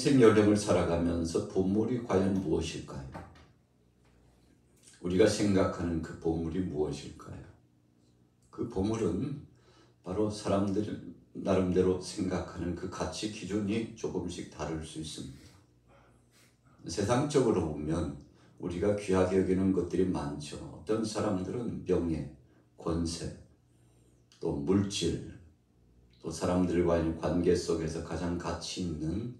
인생 여정을 살아가면서 보물이 과연 무엇일까요? 우리가 생각하는 그 보물이 무엇일까요? 그 보물은 바로 사람들 나름대로 생각하는 그 가치 기준이 조금씩 다를 수 있습니다. 세상적으로 보면 우리가 귀하게 여기는 것들이 많죠. 어떤 사람들은 명예, 권세, 또 물질, 또 사람들과의 관계 속에서 가장 가치 있는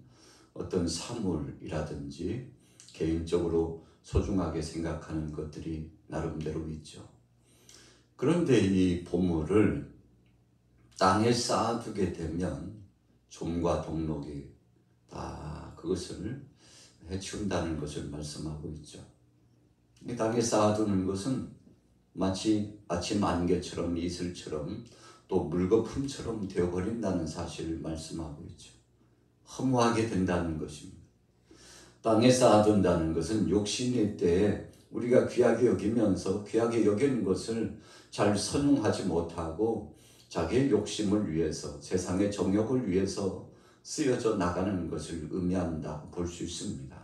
어떤 사물이라든지 개인적으로 소중하게 생각하는 것들이 나름대로 있죠. 그런데 이 보물을 땅에 쌓아두게 되면 좀과 동록이 다 그것을 해치운다는 것을 말씀하고 있죠. 이 땅에 쌓아두는 것은 마치 아침 안개처럼 이슬처럼 또 물거품처럼 되어버린다는 사실을 말씀하고 있죠. 허무하게 된다는 것입니다. 땅에 쌓아둔다는 것은 욕심의 때에 우리가 귀하게 여기면서 귀하게 여기는 것을 잘 선용하지 못하고 자기의 욕심을 위해서 세상의 정욕을 위해서 쓰여져 나가는 것을 의미한다고 볼 수 있습니다.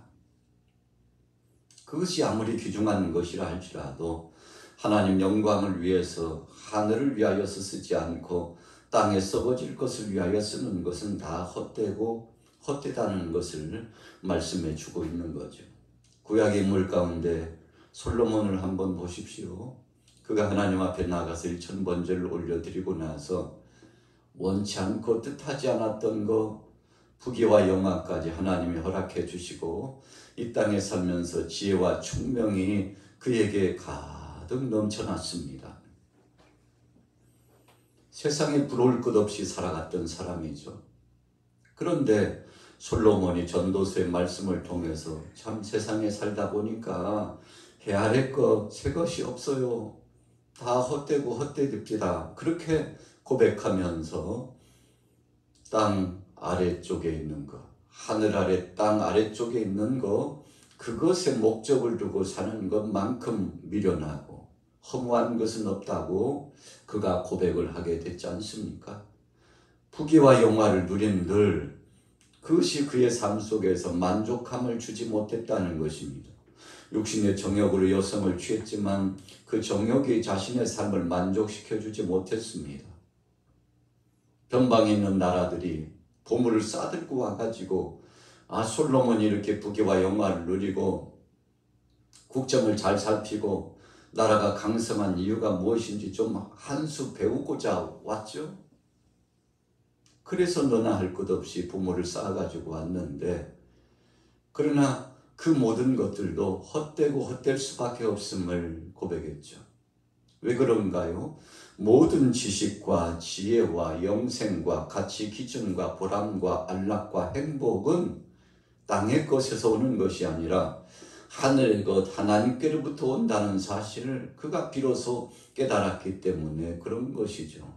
그것이 아무리 귀중한 것이라 할지라도 하나님 영광을 위해서 하늘을 위하여서 쓰지 않고 땅에 썩어질 것을 위하여 쓰는 것은 다 헛되고 헛되다는 것을 말씀해 주고 있는 거죠. 구약의 인물 가운데 솔로몬을 한번 보십시오. 그가 하나님 앞에 나가서 1000번제를 올려드리고 나서 원치 않고 뜻하지 않았던 거 부귀와 영화까지 하나님이 허락해 주시고 이 땅에 살면서 지혜와 총명이 그에게 가득 넘쳐났습니다. 세상에 부러울 것 없이 살아갔던 사람이죠. 그런데 솔로몬이 전도서의 말씀을 통해서 참 세상에 살다 보니까 헤아릴 것 새 것이 없어요. 다 헛되고 헛되립니다. 그렇게 고백하면서 땅 아래쪽에 있는 것, 하늘 아래 땅 아래쪽에 있는 것, 그것에 목적을 두고 사는 것만큼 미련하고 허무한 것은 없다고 그가 고백을 하게 됐지 않습니까? 부귀와 영화를 누린들 그것이 그의 삶 속에서 만족함을 주지 못했다는 것입니다. 육신의 정욕으로 여성을 취했지만 그 정욕이 자신의 삶을 만족시켜주지 못했습니다. 변방에 있는 나라들이 보물을 싸들고 와가지고 솔로몬이 이렇게 부귀와 영화를 누리고 국정을 잘 살피고 나라가 강성한 이유가 무엇인지 좀 한 수 배우고자 왔죠. 그래서 너나 할 것 없이 부모를 쌓아가지고 왔는데 그러나 그 모든 것들도 헛되고 헛될 수밖에 없음을 고백했죠. 왜 그런가요? 모든 지식과 지혜와 영생과 가치 기준과 보람과 안락과 행복은 땅의 것에서 오는 것이 아니라 하늘의 것 하나님께로부터 온다는 사실을 그가 비로소 깨달았기 때문에 그런 것이죠.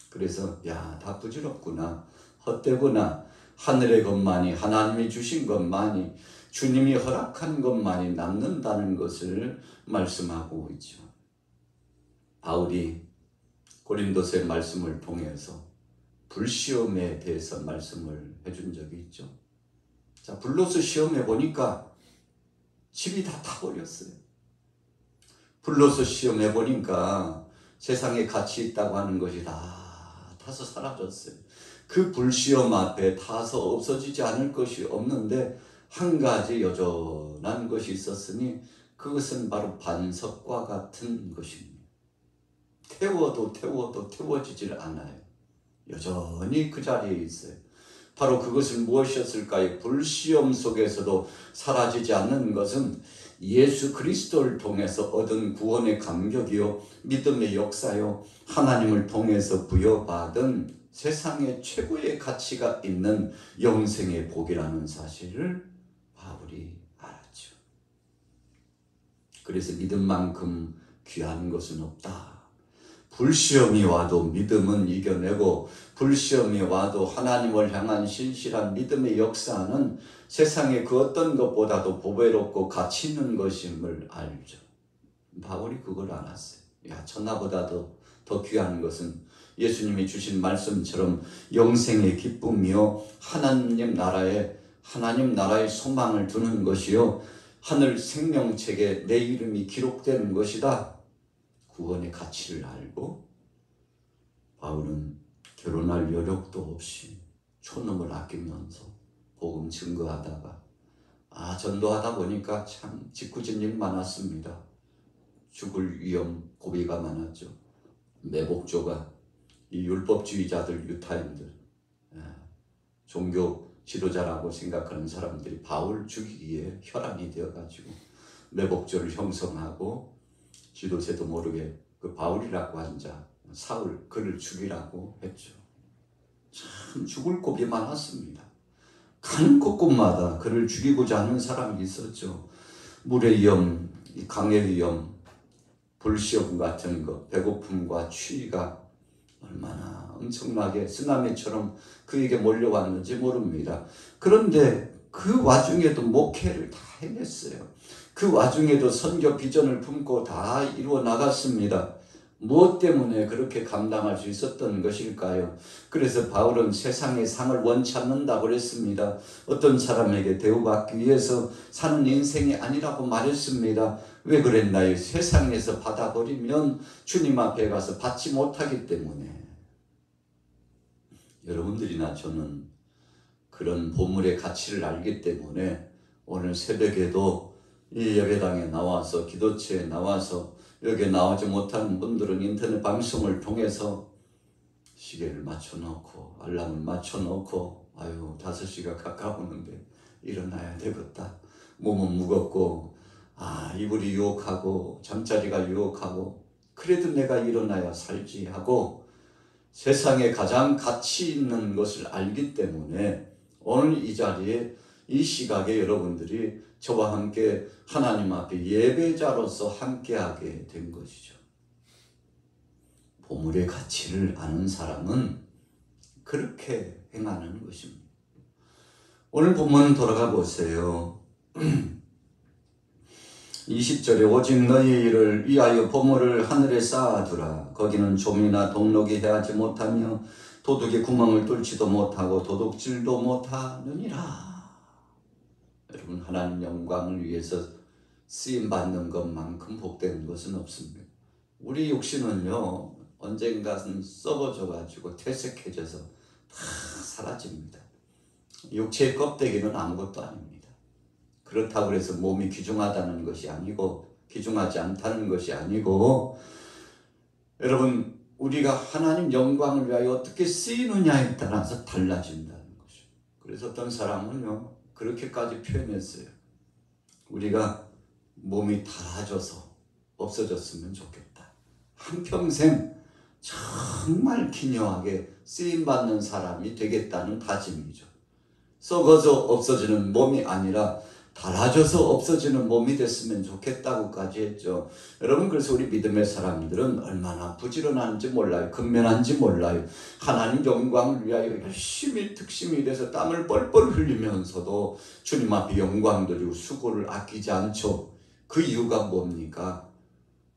그래서 다 부질없구나, 헛되구나, 하늘의 것만이 하나님이 주신 것만이 주님이 허락한 것만이 남는다는 것을 말씀하고 있죠. 바울이 고린도서의 말씀을 통해서 불시험에 대해서 말씀을 해준 적이 있죠. 자, 불로서 시험해 보니까 집이 다 타버렸어요. 불로서 시험해 보니까 세상에 가치 있다고 하는 것이 다 타서 사라졌어요. 그 불시험 앞에 타서 없어지지 않을 것이 없는데 한 가지 여전한 것이 있었으니 그것은 바로 반석과 같은 것입니다. 태워도 태워지질 않아요. 여전히 그 자리에 있어요. 바로 그것은 무엇이었을까요? 불시험 속에서도 사라지지 않는 것은 예수 그리스도를 통해서 얻은 구원의 감격이요, 믿음의 역사요, 하나님을 통해서 부여받은 세상의 최고의 가치가 있는 영생의 복이라는 사실을 바울이 알았죠. 그래서 믿음만큼 귀한 것은 없다. 불시험이 와도 믿음은 이겨내고 불시험이 와도 하나님을 향한 신실한 믿음의 역사는 세상의 그 어떤 것보다도 보배롭고 가치 있는 것임을 알죠. 바울이 그걸 알았어요. 천하보다도 더 귀한 것은 예수님이 주신 말씀처럼 영생의 기쁨이요 하나님 나라의 하나님 나라의 소망을 두는 것이요 하늘 생명책에 내 이름이 기록되는 것이다. 구원의 가치를 알고 바울은 결혼할 여력도 없이 촌놈을 아끼면서 복음 증거하다가 전도하다 보니까 참 짓궂은 일 많았습니다. 죽을 위험 고비가 많았죠. 매복조가 이 율법주의자들 유타인들 종교 지도자라고 생각하는 사람들이 바울 죽이기에 혈안이 되어가지고 매복조를 형성하고 지도새도 모르게 그 바울이라고 한 자 사울 그를 죽이라고 했죠. 참 죽을 고비 많았습니다. 가는 곳곳마다 그를 죽이고자 하는 사람이 있었죠. 물의 위험, 강의 위험, 불시험 같은 것, 배고픔과 추위가 얼마나 엄청나게 쓰나미처럼 그에게 몰려왔는지 모릅니다. 그런데 그 와중에도 목회를 다 해냈어요. 그 와중에도 선교 비전을 품고 다 이루어 나갔습니다. 무엇 때문에 그렇게 감당할 수 있었던 것일까요? 그래서 바울은 세상의 상을 원치 않는다고 그랬습니다. 어떤 사람에게 대우받기 위해서 사는 인생이 아니라고 말했습니다. 왜 그랬나요? 세상에서 받아버리면 주님 앞에 가서 받지 못하기 때문에. 여러분들이나 저는 그런 보물의 가치를 알기 때문에 오늘 새벽에도 이 예배당에 나와서 기도처에 나와서 여기에 나오지 못하는 분들은 인터넷 방송을 통해서 시계를 맞춰놓고 알람을 맞춰놓고 5시가 가까우는데 일어나야 되겠다. 몸은 무겁고 이불이 유혹하고 잠자리가 유혹하고 그래도 내가 일어나야 살지 하고 세상에 가장 가치 있는 것을 알기 때문에 오늘 이 자리에 이 시각에 여러분들이 저와 함께 하나님 앞에 예배자로서 함께하게 된 것이죠. 보물의 가치를 아는 사람은 그렇게 행하는 것입니다. 오늘 본문 돌아가 보세요. 20절에 오직 너희의 일을 위하여 보물을 하늘에 쌓아두라. 거기는 좀이나 동록이 해하지 못하며 도둑이 구멍을 뚫지도 못하고 도둑질도 못하느니라. 여러분, 하나님 영광을 위해서 쓰임받는 것만큼 복된 것은 없습니다. 우리 육신은요 언젠가는 썩어져가지고 퇴색해져서 다 사라집니다. 육체의 껍데기는 아무것도 아닙니다. 그렇다고 해서 몸이 귀중하다는 것이 아니고 귀중하지 않다는 것이 아니고 여러분 우리가 하나님 영광을 위하여 어떻게 쓰이느냐에 따라서 달라진다는 것이죠. 그래서 어떤 사람은요 그렇게까지 표현했어요. 우리가 몸이 닳아져서 없어졌으면 좋겠다. 한평생 정말 기묘하게 쓰임받는 사람이 되겠다는 다짐이죠. 썩어져 없어지는 몸이 아니라 닳아져서 없어지는 몸이 됐으면 좋겠다고까지 했죠. 여러분, 그래서 우리 믿음의 사람들은 얼마나 부지런한지 몰라요. 근면한지 몰라요. 하나님 영광을 위하여 열심히 특심이 돼서 땀을 뻘뻘 흘리면서도 주님 앞에 영광 드리고 수고를 아끼지 않죠. 그 이유가 뭡니까?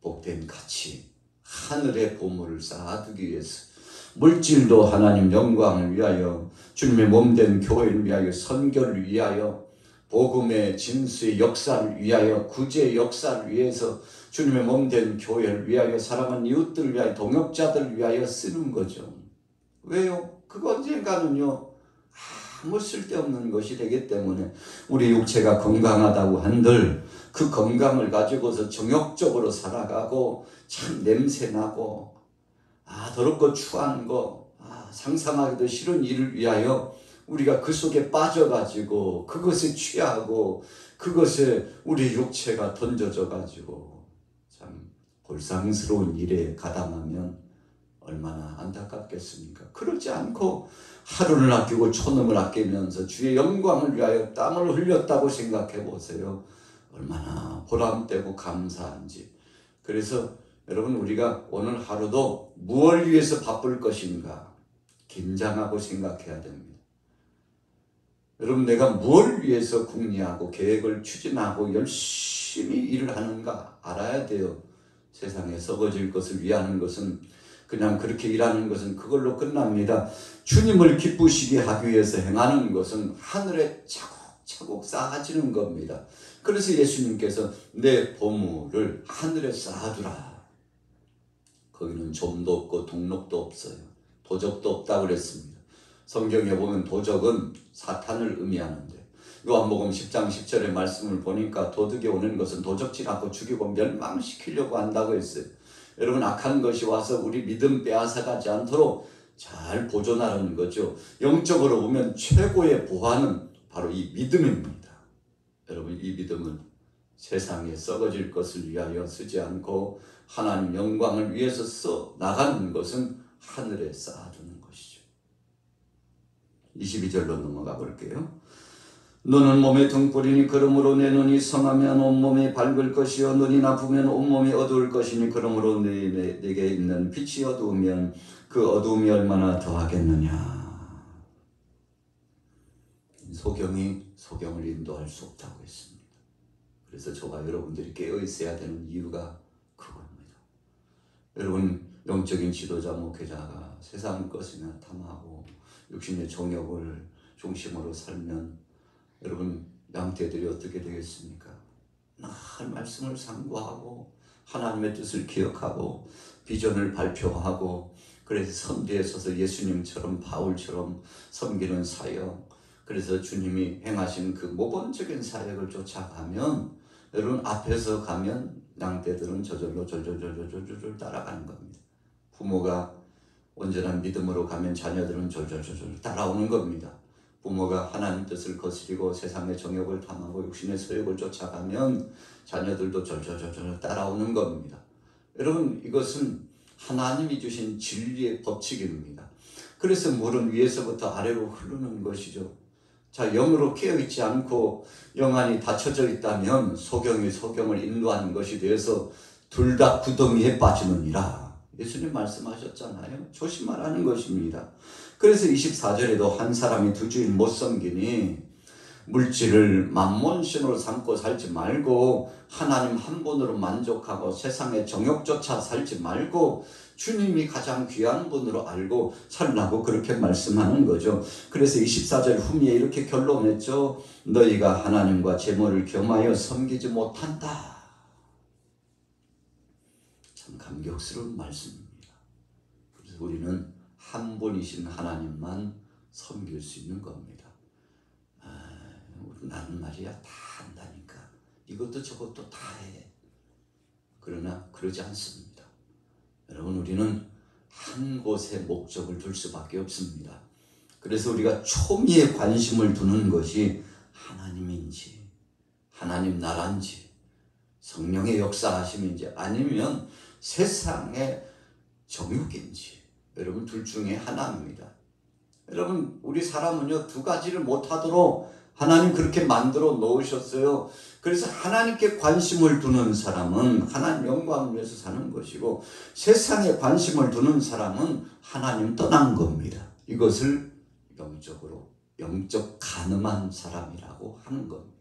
복된 가치, 하늘의 보물을 쌓아두기 위해서 물질도 하나님 영광을 위하여 주님의 몸된 교회를 위하여 선교를 위하여 복음의 진수의 역사를 위하여 구제의 역사를 위해서 주님의 몸된 교회를 위하여 사랑하는 이웃들을 위하여 동역자들을 위하여 쓰는 거죠. 왜요? 그거 언젠가는요 아무 쓸데없는 것이 되기 때문에 우리 육체가 건강하다고 한들 그 건강을 가지고서 정욕적으로 살아가고 참 냄새나고 더럽고 추한 거 상상하기도 싫은 일을 위하여 우리가 그 속에 빠져가지고 그것에 취하고 그것에 우리 육체가 던져져가지고 참 볼상스러운 일에 가담하면 얼마나 안타깝겠습니까? 그렇지 않고 하루를 아끼고 촌음을 아끼면서 주의 영광을 위하여 땀을 흘렸다고 생각해 보세요. 얼마나 보람되고 감사한지. 그래서 여러분 우리가 오늘 하루도 무엇을 위해서 바쁠 것인가 긴장하고 생각해야 됩니다. 여러분 내가 뭘 위해서 궁리하고 계획을 추진하고 열심히 일을 하는가 알아야 돼요. 세상에 썩어질 것을 위하는 것은 그냥 그렇게 일하는 것은 그걸로 끝납니다. 주님을 기쁘시게 하기 위해서 행하는 것은 하늘에 차곡차곡 쌓아지는 겁니다. 그래서 예수님께서 내 보물을 하늘에 쌓아두라. 거기는 좀도 없고 동록도 없어요. 도적도 없다고 그랬습니다. 성경에 보면 도적은 사탄을 의미하는데 요한복음 10장 10절의 말씀을 보니까 도둑이 오는 것은 도적질하고 죽이고 멸망시키려고 한다고 했어요. 여러분, 악한 것이 와서 우리 믿음 빼앗아가지 않도록 잘 보존하라는 거죠. 영적으로 보면 최고의 보화는 바로 이 믿음입니다. 여러분, 이 믿음은 세상에 썩어질 것을 위하여 쓰지 않고 하나님 영광을 위해서 써 나가는 것은 하늘에 쌓아두는 것이죠. 22절로 넘어가 볼게요. 너는 몸의 등불이니 그러므로 내 눈이 성하면 온몸이 밝을 것이요 눈이 나쁘면 온몸이 어두울 것이니 그러므로 내게 있는 빛이 어두우면 그 어두움이 얼마나 더하겠느냐. 소경이 소경을 인도할 수 없다고 했습니다. 그래서 저와 여러분들이 깨어 있어야 되는 이유가 그겁니다. 여러분, 영적인 지도자 목회자가 세상 것이나 탐하고 육신의 정욕을 중심으로 살면 여러분, 양떼들이 어떻게 되겠습니까? 늘 말씀을 상고하고 하나님의 뜻을 기억하고 비전을 발표하고 그래서 선대에 서서 예수님처럼 바울처럼 섬기는 사역, 그래서 주님이 행하신 그 모범적인 사역을 쫓아가면 여러분, 앞에서 가면 양떼들은 저절로 졸졸졸졸졸 따라가는 겁니다. 부모가 온전한 믿음으로 가면 자녀들은 졸졸졸졸 따라오는 겁니다. 부모가 하나님 뜻을 거스리고 세상의 정욕을 탐하고 육신의 소욕을 쫓아가면 자녀들도 졸졸졸졸 따라오는 겁니다. 여러분, 이것은 하나님이 주신 진리의 법칙입니다. 그래서 물은 위에서부터 아래로 흐르는 것이죠. 자, 영으로 깨어있지 않고 영안이 닫혀져 있다면 소경이 소경을 인도하는 것이 되어서 둘 다 구덩이에 빠지느니라. 예수님 말씀하셨잖아요. 조심하라는 것입니다. 그래서 24절에도 한 사람이 두 주인 못 섬기니 물질을 만몬신으로 삼고 살지 말고 하나님 한 분으로 만족하고 세상의 정욕조차 살지 말고 주님이 가장 귀한 분으로 알고 살라고 그렇게 말씀하는 거죠. 그래서 24절 후미에 이렇게 결론냈죠. 너희가 하나님과 재물을 겸하여 섬기지 못한다. 참 감격스러운 말씀입니다. 그래서 우리는 한 분이신 하나님만 섬길 수 있는 겁니다. 나는 말이야 다 한다니까 이것도 저것도 다 해. 그러나 그러지 않습니다. 여러분, 우리는 한 곳에 목적을 둘 수밖에 없습니다. 그래서 우리가 초미에 관심을 두는 것이 하나님인지 하나님 나라인지 성령의 역사하심인지 아니면 세상의 정욕인지, 여러분 둘 중에 하나입니다. 여러분, 우리 사람은요 두 가지를 못하도록 하나님 그렇게 만들어 놓으셨어요. 그래서 하나님께 관심을 두는 사람은 하나님 영광을 위해서 사는 것이고 세상에 관심을 두는 사람은 하나님 떠난 겁니다. 이것을 영적으로 영적 간음한 사람이라고 하는 겁니다.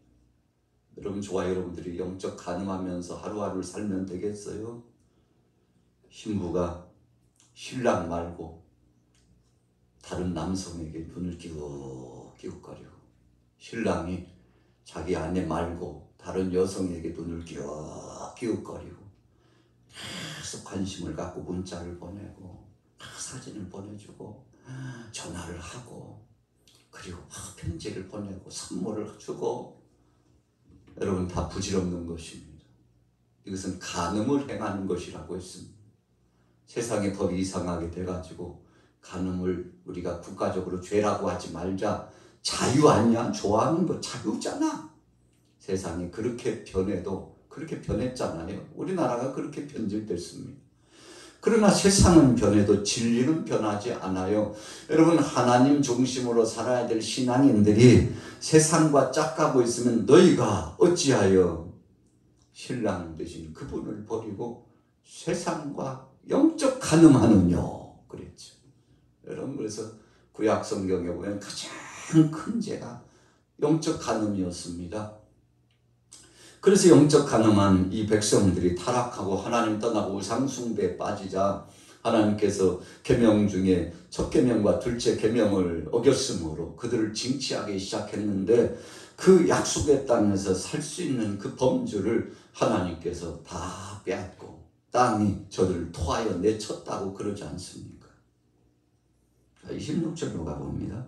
여러분, 저와 여러분들이 영적 간음하면서 하루하루를 살면 되겠어요? 신부가 신랑 말고 다른 남성에게 눈을 기웃기웃거리고 신랑이 자기 아내 말고 다른 여성에게 눈을 기웃기웃거리고 계속 관심을 갖고 문자를 보내고 사진을 보내주고 전화를 하고 그리고 편지를 보내고 선물을 주고, 여러분 다 부질없는 것입니다. 이것은 간음을 행하는 것이라고 했습니다. 세상의 법이 이상하게 돼가지고 간음을 우리가 국가적으로 죄라고 하지 말자. 자유 아니야? 좋아하는 거 자유잖아. 세상이 그렇게 변해도 그렇게 변했잖아요. 우리나라가 그렇게 변질됐습니다. 그러나 세상은 변해도 진리는 변하지 않아요. 여러분, 하나님 중심으로 살아야 될 신앙인들이 세상과 짝가고 있으면 너희가 어찌하여 신랑 되신 그분을 버리고 세상과 영적 간음하느냐 그랬죠. 여러분, 그래서 구약 성경에 보면 가장 큰 죄가 영적 간음이었습니다. 그래서 영적 간음한 이 백성들이 타락하고 하나님 떠나고 우상 숭배에 빠지자 하나님께서 계명 중에 첫 계명과 둘째 계명을 어겼으므로 그들을 징치하기 시작했는데 그 약속의 땅에서 살 수 있는 그 범주를 하나님께서 다 빼앗고 땅이 저들을 토하여 내쳤다고 그러지 않습니까? 26절로 가봅니다.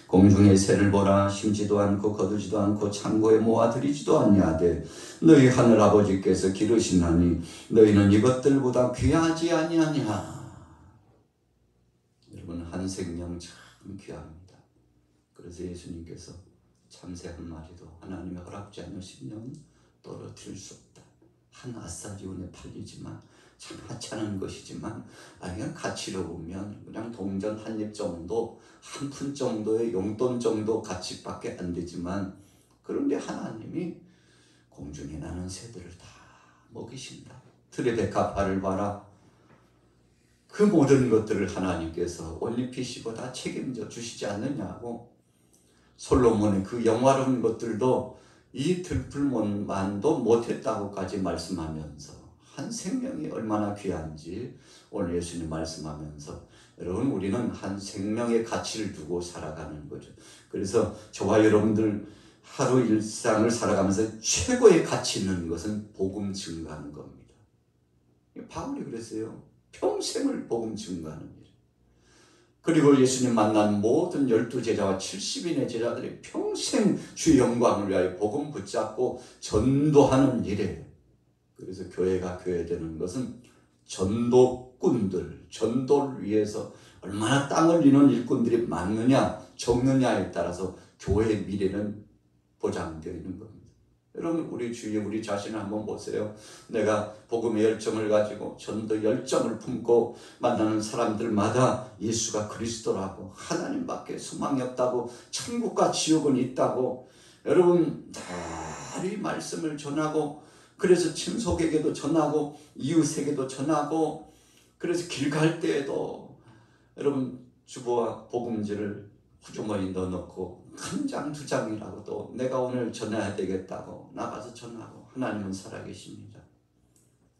공중의 새를 보라. 심지도 않고 거두지도 않고 창고에 모아들이지도 않냐하되 너희 하늘 아버지께서 기르시나니 너희는 이것들보다 귀하지 아니하냐. 여러분, 한 생명 참 귀합니다. 그래서 예수님께서 참새 한 마리도 하나님이 허락지 않으시면 떨어뜨릴 수 없다. 한 아싸리온에 팔리지만 참 하찮은 것이지만 그냥 가치로 보면 그냥 동전 한 입 정도, 한 푼 정도의 용돈 정도 가치밖에 안 되지만, 그런데 하나님이 공중에 나는 새들을 다 먹이신다. 들의 백합화를 봐라. 그 모든 것들을 하나님께서 올리피시고 다 책임져 주시지 않느냐고. 솔로몬의 그 영화로운 것들도 이 들풀만도 못했다고까지 말씀하면서 한 생명이 얼마나 귀한지 오늘 예수님 말씀하면서, 여러분, 우리는 한 생명의 가치를 두고 살아가는 거죠. 그래서 저와 여러분들 하루 일상을 살아가면서 최고의 가치 있는 것은 복음 증거하는 겁니다. 바울이 그랬어요. 평생을 복음 증거하는 일. 그리고 예수님 만난 모든 12제자와 70인의 제자들이 평생 주의 영광을 위하여 복음 붙잡고 전도하는 일이에요. 그래서 교회가 교회되는 것은 전도꾼들, 전도를 위해서 얼마나 땀 흘리는 일꾼들이 많느냐 적느냐에 따라서 교회의 미래는 보장되어 있는 겁니다. 여러분, 우리 주위에 우리 자신을 한번 보세요. 내가 복음의 열정을 가지고 전도 열정을 품고 만나는 사람들마다 예수가 그리스도라고, 하나님밖에 소망이 없다고, 천국과 지옥은 있다고, 여러분 다 이 말씀을 전하고, 그래서 친속에게도 전하고 이웃에게도 전하고, 그래서 길 갈 때에도 여러분 주보와 복음지를 후주머니 넣어놓고 한 장, 두 장이라고도 내가 오늘 전해야 되겠다고 나가서 전하고. 하나님은 살아계십니다.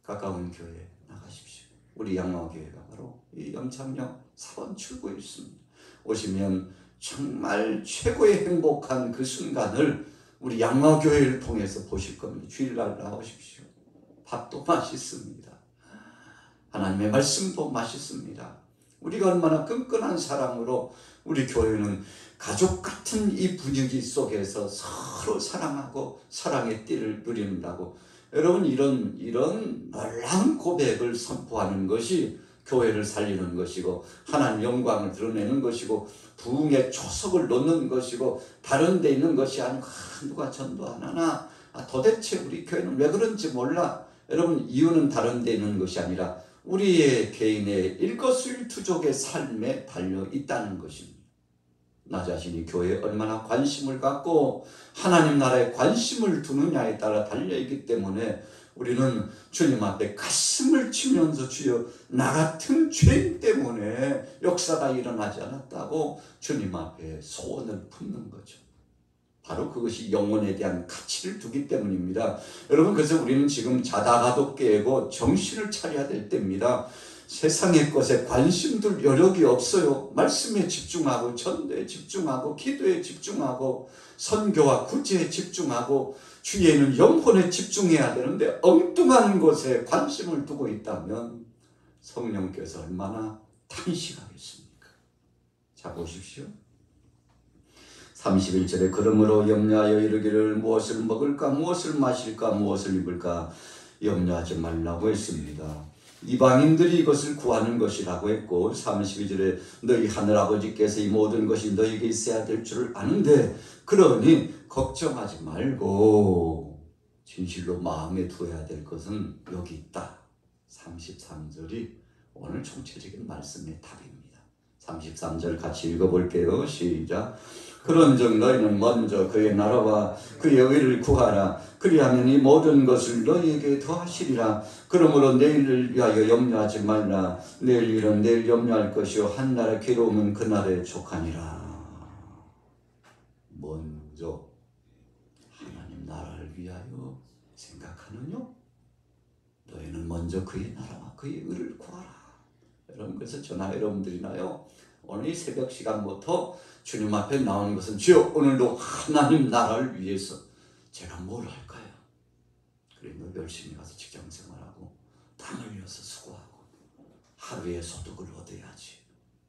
가까운 교회에 나가십시오. 우리 양화교회가 바로 이 영창역 4번 출구에 있습니다. 오시면 정말 최고의 행복한 그 순간을 우리 양화교회를 통해서 보실 겁니다. 주일날 나오십시오. 밥도 맛있습니다. 하나님의 말씀도 맛있습니다. 우리가 얼마나 끈끈한 사랑으로, 우리 교회는 가족 같은 이 분위기 속에서 서로 사랑하고 사랑의 띠를 누린다고. 여러분, 이런 놀라운 고백을 선포하는 것이 교회를 살리는 것이고, 하나님 영광을 드러내는 것이고, 부흥의 초석을 놓는 것이고, 다른 데 있는 것이 아니고, 누가 전도 안 하나? 도대체 우리 교회는 왜 그런지 몰라. 여러분, 이유는 다른 데 있는 것이 아니라 우리의 개인의 일거수일투족의 삶에 달려 있다는 것입니다. 나 자신이 교회에 얼마나 관심을 갖고 하나님 나라에 관심을 두느냐에 따라 달려있기 때문에 우리는 주님 앞에 가슴을 치면서, 주여 나 같은 죄인 때문에 역사가 일어나지 않았다고 주님 앞에 소원을 품는 거죠. 바로 그것이 영혼에 대한 가치를 두기 때문입니다. 여러분, 그래서 우리는 지금 자다가도 깨고 정신을 차려야 될 때입니다. 세상의 것에 관심들 여력이 없어요. 말씀에 집중하고, 전도에 집중하고, 기도에 집중하고, 선교와 구제에 집중하고, 주위에는 영혼에 집중해야 되는데 엉뚱한 것에 관심을 두고 있다면 성령께서 얼마나 탄식하겠습니까? 자, 보십시오. 31절에 그러므로 염려하여 이르기를 무엇을 먹을까, 무엇을 마실까, 무엇을 입을까 염려하지 말라고 했습니다. 이방인들이 이것을 구하는 것이라고 했고, 32절에 너희 하늘아버지께서 이 모든 것이 너희에게 있어야 될 줄을 아는데 그러니 걱정하지 말고 진실로 마음에 두어야 될 것은 여기 있다. 33절이 오늘 총체적인 말씀의 답입니다. 33절 같이 읽어볼게요. 시작. 그런즉 너희는 먼저 그의 나라와 그의 의를 구하라. 그리하면 이 모든 것을 너희에게 더하시리라. 그러므로 내일을 위하여 염려하지 말라. 내일 일은 내일 염려할 것이요 한날의 괴로움은 그날에 족하니라. 먼저 하나님 나라를 위하여 생각하느뇨? 너희는 먼저 그의 나라와 그의 의를 구하라. 여러분, 그래서 저나 여러분들이나요, 오늘 이 새벽 시간부터 주님 앞에 나오는 것은 주여 오늘도 하나님 나라를 위해서 제가 뭘 할까요? 그래, 너 열심히 가서 직장생활하고 땀 흘려서 수고하고 하루에 소득을 얻어야지.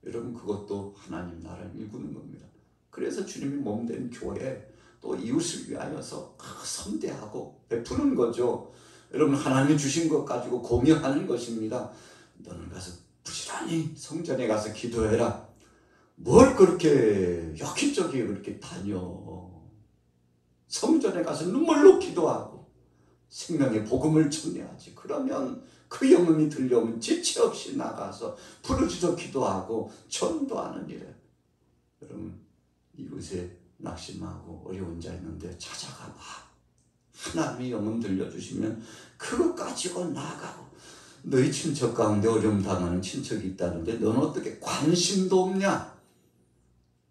여러분, 그것도 하나님 나라를 일구는 겁니다. 그래서 주님이 몸된 교회 또 이웃을 위하여서 선대하고 베푸는 거죠. 여러분, 하나님이 주신 것 가지고 공유하는 것입니다. 너는 가서 부지런히 성전에 가서 기도해라. 뭘 그렇게 여기저기 그렇게 다녀. 성전에 가서 눈물로 기도하고 생명의 복음을 전해야지. 그러면 그 영음이 들려오면 지체 없이 나가서 부르짖어 기도하고 전도하는 일에, 여러분, 이곳에 낙심하고 어려운 자 있는데 찾아가 봐. 하나님이 영음 들려주시면 그거 가지고 나가고, 너희 친척 가운데 어려움 당하는 친척이 있다는데 너는 어떻게 관심도 없냐?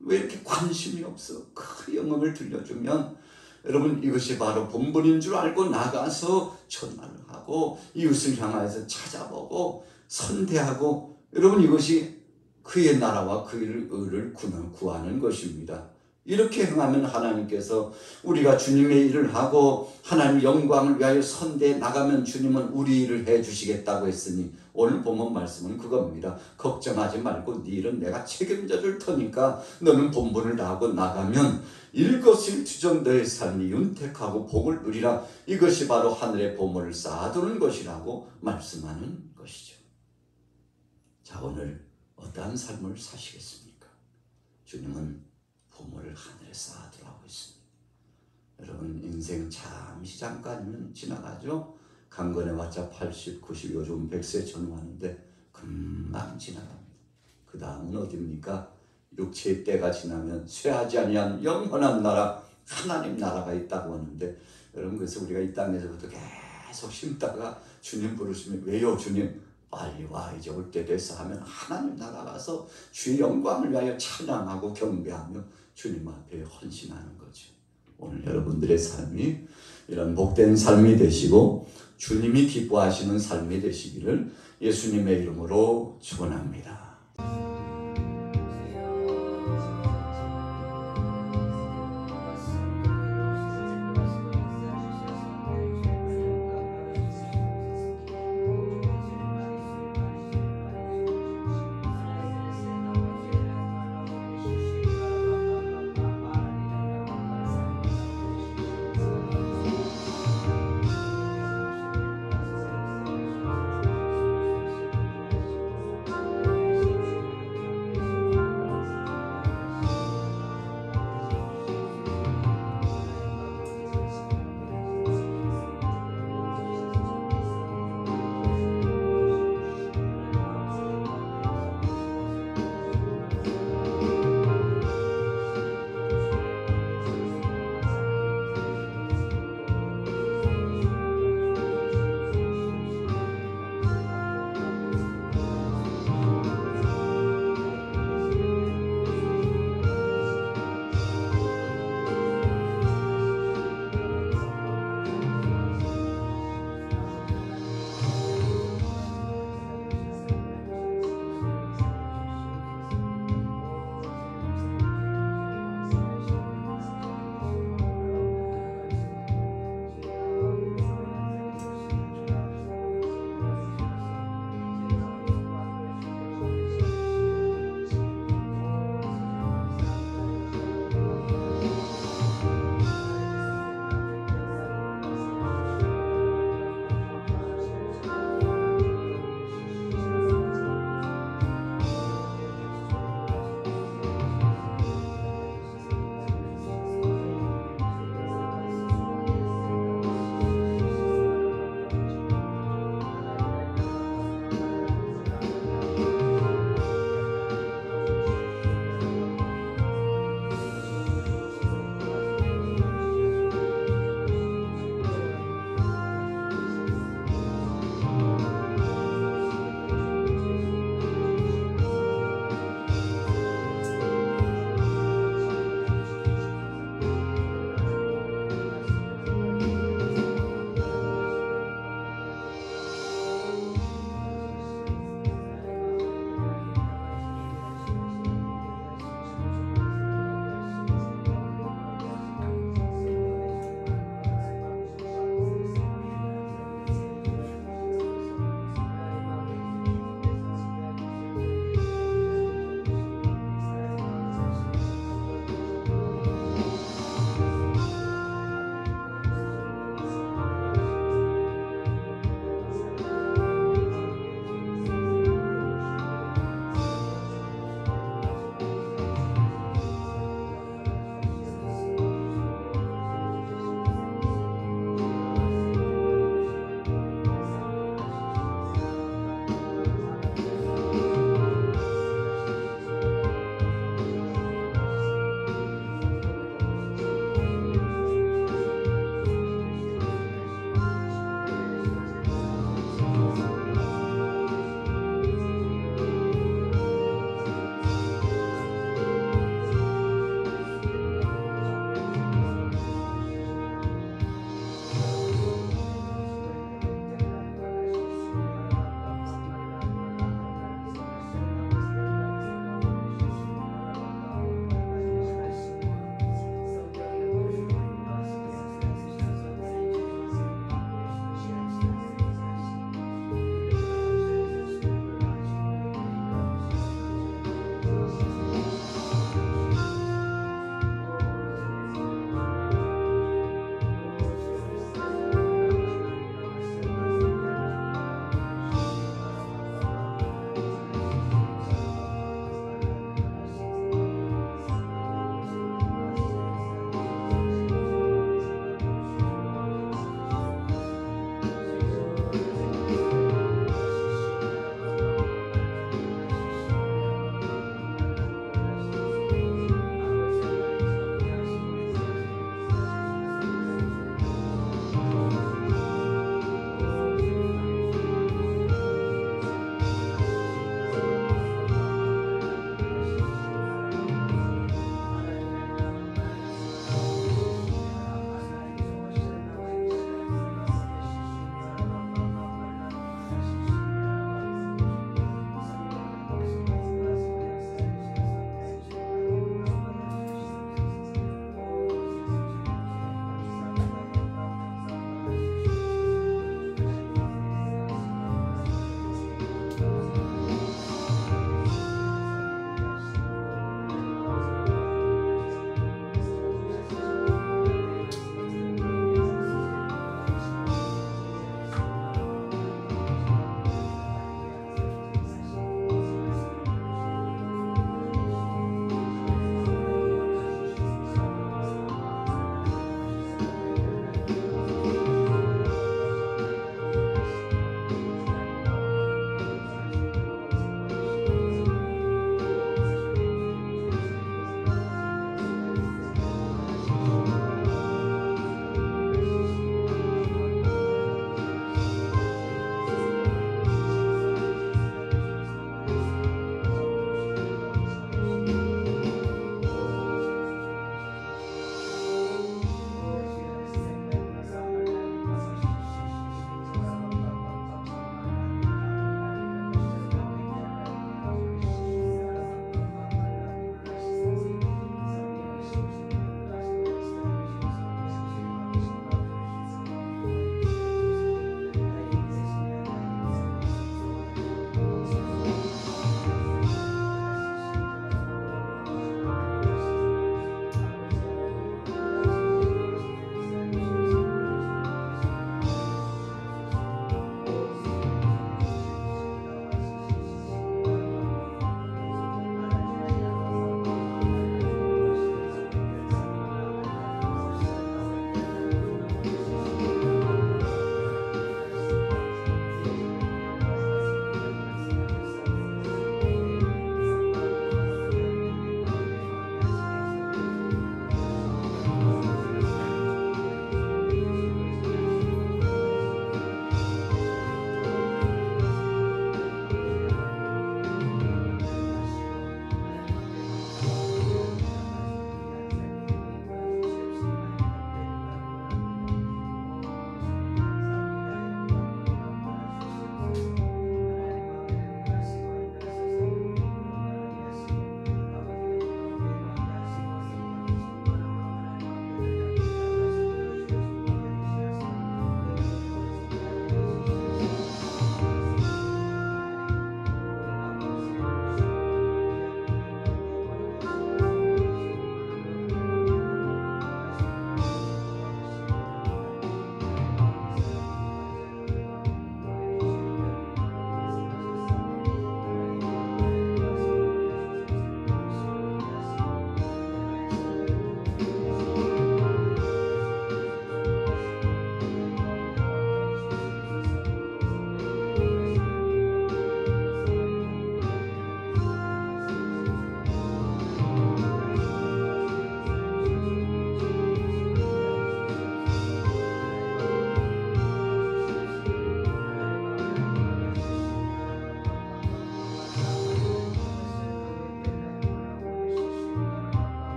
왜 이렇게 관심이 없어? 그 영음을 들려주면 여러분, 이것이 바로 본분인 줄 알고 나가서 전화를 하고 이웃을 향하여서 찾아보고 선대하고, 여러분, 이것이 그의 나라와 그의 의를 구하는 것입니다. 이렇게 행하면 하나님께서 우리가 주님의 일을 하고 하나님 영광을 위하여 선대해 나가면 주님은 우리 일을 해주시겠다고 했으니 오늘 본문 말씀은 그겁니다. 걱정하지 말고 네 일은 내가 책임져 줄 테니까 너는 본분을 다하고 나가면 일거수일투족 너의 삶이 윤택하고 복을 누리라. 이것이 바로 하늘의 보물을 쌓아두는 것이라고 말씀하는 것이죠. 자, 오늘 어떠한 삶을 사시겠습니까? 주님은 보물을 하늘에 쌓아두라고 했습니다. 여러분, 인생 잠시 잠깐이면 지나가죠. 강건해봤자 80, 90, 요즘 100세 전후하는데 금방 지나갑니다. 그 다음은 어디입니까? 육체의 때가 지나면 쇠하지 아니한 영원한 나라, 하나님 나라가 있다고 하는데, 여러분, 그래서 우리가 이 땅에서부터 계속 심다가 주님 부르시면 왜요 주님? 빨리 와, 이제 올 때 됐어 하면 하나님 나라 가서 주의 영광을 위하여 찬양하고 경배하며 주님 앞에 헌신하는 거죠. 오늘 여러분들의 삶이 이런 복된 삶이 되시고 주님이 기뻐하시는 삶이 되시기를 예수님의 이름으로 축원합니다.